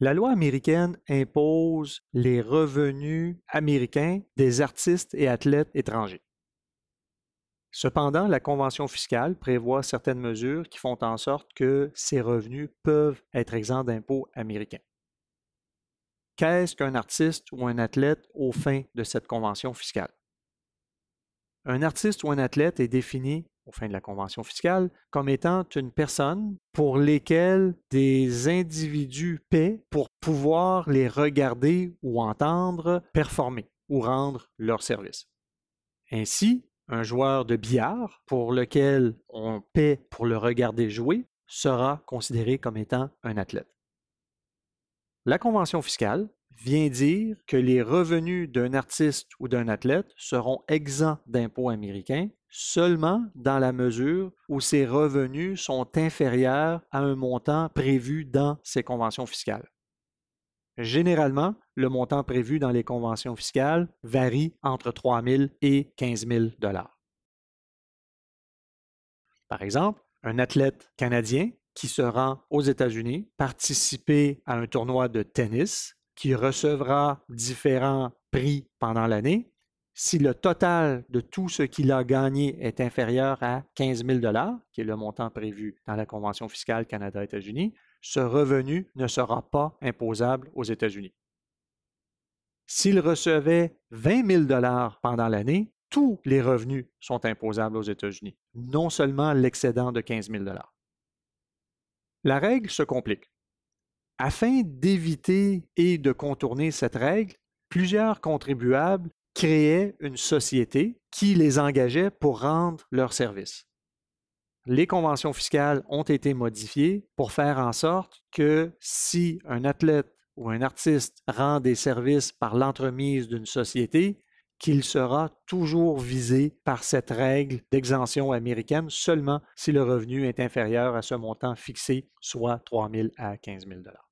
La loi américaine impose les revenus américains des artistes et athlètes étrangers. Cependant, la Convention fiscale prévoit certaines mesures qui font en sorte que ces revenus peuvent être exempts d'impôts américains. Qu'est-ce qu'un artiste ou un athlète aux fins de cette convention fiscale? Un artiste ou un athlète est défini, aux fins de la convention fiscale, comme étant une personne pour lesquelles des individus paient pour pouvoir les regarder ou entendre performer ou rendre leur service. Ainsi, un joueur de billard pour lequel on paie pour le regarder jouer sera considéré comme étant un athlète. La convention fiscale vient dire que les revenus d'un artiste ou d'un athlète seront exempts d'impôts américains seulement dans la mesure où ces revenus sont inférieurs à un montant prévu dans ces conventions fiscales. Généralement, le montant prévu dans les conventions fiscales varie entre 3 000 et 15 000 $. Par exemple, un athlète canadien qui se rend aux États-Unis participer à un tournoi de tennis qui recevra différents prix pendant l'année. Si le total de tout ce qu'il a gagné est inférieur à 15 000 $, qui est le montant prévu dans la Convention fiscale Canada-États-Unis, ce revenu ne sera pas imposable aux États-Unis. S'il recevait 20 000 $ pendant l'année, tous les revenus sont imposables aux États-Unis, non seulement l'excédent de 15 000 $. La règle se complique. Afin d'éviter et de contourner cette règle, plusieurs contribuables créaient une société qui les engageait pour rendre leurs services. Les conventions fiscales ont été modifiées pour faire en sorte que si un athlète ou un artiste rend des services par l'entremise d'une société, qu'il sera toujours visé par cette règle d'exemption américaine seulement si le revenu est inférieur à ce montant fixé, soit 3 000 à 15 000 $.